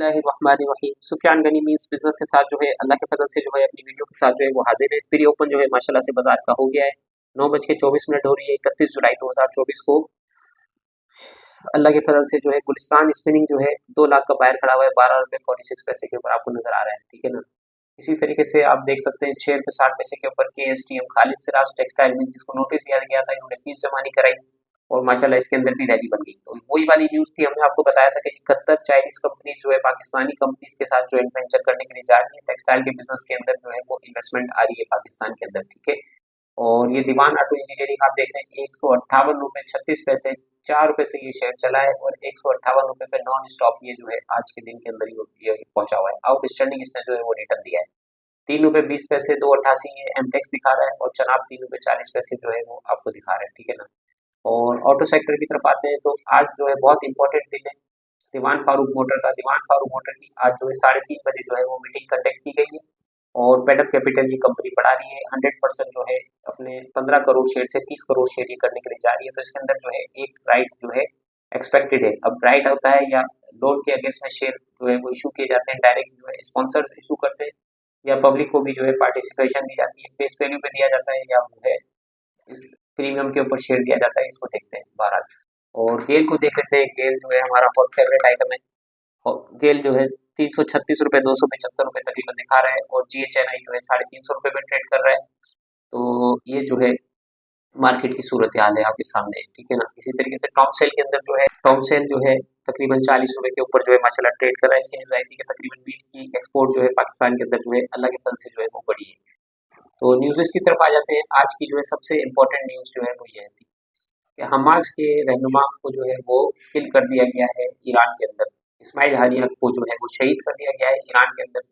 बिस्मिल्लाहिर्रहमानिर्रहीम। Sufiyan Ghani means business के साथ जो है अल्लाह के फजल से जो है अपनी वीडियो के साथ जो है वो हाजिर है। प्री ओपन जो है माशाल्लाह से बाजार का हो गया है। 9:24 हो रही है 31 जुलाई 2024 को। अल्लाह के फजल से जो है गुलिस्तान स्पिनिंग जो है 2 लाख का बायर खड़ा हुआ है 12 रुपये 46 पैसे के ऊपर आपको नजर आ रहा है, ठीक है ना। इसी तरीके से आप देख सकते हैं 6 रुपये 60 पैसे के ऊपर KSTM खालिद सिराज टेक्सटाइल में जिसको नोटिस दिया गया था, इन्होंने फीस जमा नहीं कराई और माशाल्लाह इसके अंदर भी रैली बन गई। तो वही वाली न्यूज़ थी, हमने आपको बताया था कि 71 चाइनीज कंपनीज जो है पाकिस्तानी कंपनीज के साथ जॉइंट वेंचर करने के लिए जा रही है। टेक्सटाइल के बिजनेस के अंदर जो है वो इन्वेस्टमेंट आ रही है पाकिस्तान के अंदर, ठीक है। और ये दीवान ऑटो इंजीनियरिंग आप देख रहे हैं 158 रुपये 36 पैसे, 4 रुपये से ये शेयर चला है और 158 रुपये पे नॉन स्टॉप ये जो है आज के दिन के अंदर ये पहुंचा हुआ है। आउट स्टैंडिंग इसने जो है वो रिटर्न दिया है 3 रुपये 20 पैसे, 288 ये एमटेक्स दिखा रहा है और चनाब 3 रुपये 40 पैसे जो है वो आपको दिखा रहा है, ठीक है ना। और ऑटो सेक्टर की तरफ आते हैं तो आज जो है बहुत इंपॉर्टेंट दिन है दीवान फारूक मोटर का। दीवान फारूक मोटर की आज जो है 3:30 बजे जो है वो मीटिंग कंडक्ट की गई है और पेडअप कैपिटल ये कंपनी बढ़ा रही है 100% जो है अपने 15 करोड़ शेयर से 30 करोड़ शेयर ये करने के लिए जा रही है। तो इसके अंदर जो है एक राइट जो है एक्सपेक्टेड है। अब राइट होता है या लोन के अगेंस्ट में शेयर जो है वो इशू किए जाते हैं, डायरेक्ट जो है स्पॉन्सर्स इशू करते हैं या पब्लिक को भी जो है पार्टिसिपेशन दी जाती है, फेस वैल्यू पे दिया जाता है या जो है इस प्रीमियम के ऊपर शेयर दिया जाता है। इसको देखते हैं बहरहाल। और गेल को देख लेते हैं। गेल जो है हमारा बहुत फेवरेट आइटम है और गेल जो है 336 रुपये 275 रुपये तकरीबन दिखा रहा है और GHNI जो है 350 रुपये में ट्रेड कर रहा है। तो ये जो है मार्केट की सूरत हाल है आपके सामने, ठीक है ना। इसी तरीके से टॉप सेल के अंदर जो है टॉप सेल जो है तकरीबन 40 रुपये के ऊपर जो है माशाल्लाह ट्रेड कर रहा है। इसकी न्यूज़ आई थी कि तकरीबन वीट की एक्सपोर्ट जो है पाकिस्तान के अंदर जो है अल्लाह के फल से जो है वो बढ़ी है। तो न्यूज़ की तरफ आ जाते हैं। आज की जो है सबसे इम्पोर्टेंट न्यूज़ जो है वो ये थी कि हमास के रहनुमा को जो है वो किल कर दिया गया है ईरान के अंदर। इस्माइल हानिया को जो है वो शहीद कर दिया गया है ईरान के अंदर।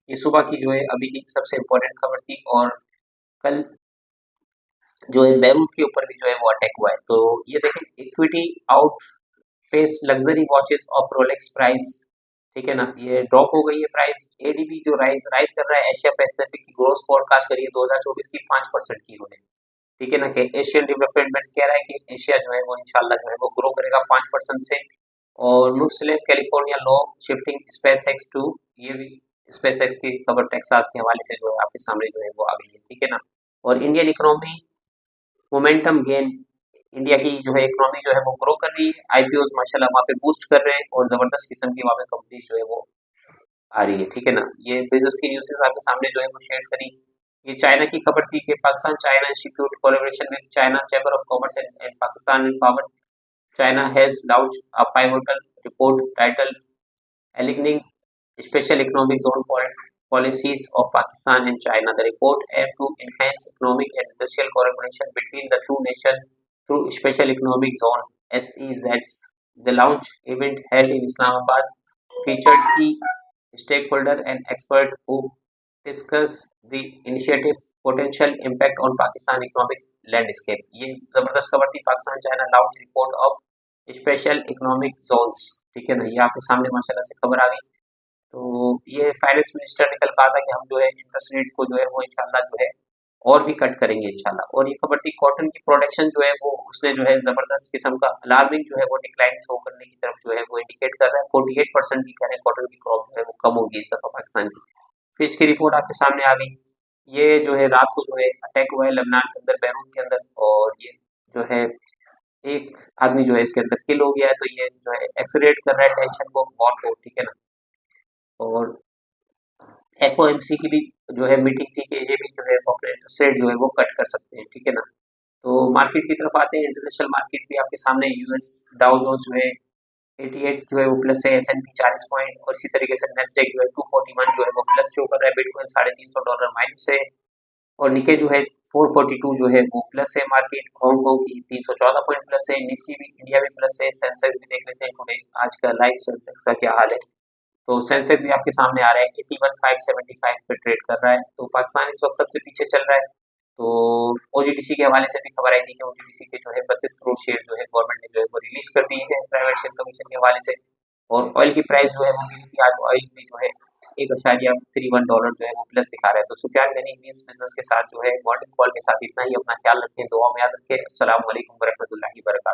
ये सुबह की जो है अभी की सबसे इम्पोर्टेंट खबर थी। और कल जो है बैरूत के ऊपर भी जो है वो अटैक हुआ है। तो ये देखें equity out face luxury watches of Rolex price, ठीक है ना। ये ड्रॉप हो गई है प्राइस। ADB जो राइज कर रहा है एशिया पैसिफिक की ग्रोथ फोरकास्ट करिए 2024 की 5% की उन्होंने, ठीक है ना। कि एशियन डेवलपमेंट बैंक कह रहा है कि एशिया जो है वो इंशाल्लाह जो है वो ग्रो करेगा 5% से। और Muslim California law shifting SpaceX to, ये भी स्पेस एक्स की खबर टेक्सास के हवाले से जो है आपके सामने जो है वो आ गई है, ठीक है ना। और Indian economy momentum gain, India की जो है इकोनॉमी जो है वो ग्रो कर रही है। IPOs माशाल्लाह वहाँ पे बूस्ट कर रहे हैं और जबरदस्त किस्म की वहाँ पे कंपनीज जो है वो आ रही है, ठीक है ना। ये बिजनेस की न्यूज़ आपके सामने जो है वो शेयर करी। ये चाइना की खबर थी कि Pakistan China institute collaboration with China chamber of commerce and Pakistan and power China has launch a pivotal report title aligning special economic zone policies of Pakistan and China. The report aimed to enhance economic and industrial collaboration between the two nations through special economic zone (SEZs). The launch event held in Islamabad featured key stakeholders and experts who discussed the initiative potential impact on Pakistan economic landscape. ये जबरदस्त खबर थी। Pakistan China lounge report of special economic zones, ठीक है ना। ये आपके सामने माशाल्लाह से खबर आ गई। तो ये फाइनेंस मिनिस्टर ने कल कहा था कि हम जो है इंटरेस्ट रेट को जो है वो इंशाल्लाह जो है और भी कट करेंगे इंशाल्लाह। और ये खबर थी कॉटन की प्रोडक्शन जो है वो उसने जो है जबरदस्त किस्म का अलार्मिंग जो है वो डिक्लाइन शो करने की तरफ जो है वो इंडिकेट कर रहा है। 48% की कह रहे हैं कॉटन की क्रॉप जो है वो कम होगी इस दफा पाकिस्तान की। फिश की रिपोर्ट आपके सामने आ गई। ये जो है रात को जो है अटैक हुआ है लेबनान के अंदर बैरूत के अंदर और ये जो है एक आदमी जो है इसके अंदर किल हो गया है। तो ये जो है एक्सरेट कर रहा है टेंशन को वॉर को, ठीक है ना। और FOMC की भी जो है मीटिंग थी कि ये भी जो है अपने इंटरेस्ट रेट जो है वो कट कर सकते हैं, ठीक है ना। तो मार्केट की तरफ आते हैं। इंटरनेशनल मार्केट भी आपके सामने US डाउ जोन्स जो है 88 जो है वो प्लस है, S&P 40 पॉइंट और इसी तरीके से नेस्डेक जो है 241 जो है वो प्लस शो कर रहा है। बिटकॉइन $350 माइनस है और निके जो है 442 जो है वो प्लस है। मार्केट हांगकॉन्ग की 314 पॉइंट प्लस है। निफ्टी भी इंडिया में प्लस है। सेंसेक्स भी देख लेते हैं टुडे आज का लाइव सेंसेक्स का क्या हाल है। तो सेंसेक्स भी आपके सामने आ रहा है 81,575 पे ट्रेड कर रहा है। तो पाकिस्तान इस वक्त सबसे पीछे चल रहा है। तो OGDC के हवाले से भी खबर आई थी कि OGDC के जो है 32 करोड़ शेयर जो है गवर्नमेंट ने जो है वो रिलीज कर दिए हैं प्राइवेट शेयर कमीशन के हवाले से। और ऑयल की प्राइस जो है वो गिरी थी। आज ऑयल भी जो है $1.31 जो है वो प्लस दिखा रहा है। तो सुफियान गनी इस बिजनेस के साथ जो है मॉर्निंग कॉल के साथ इतना ही। अपना ख्याल रखें, दुआ में याद रखें। अस्सलाम वालेकुम वरहमतुल्लाहि वबरकातुहू।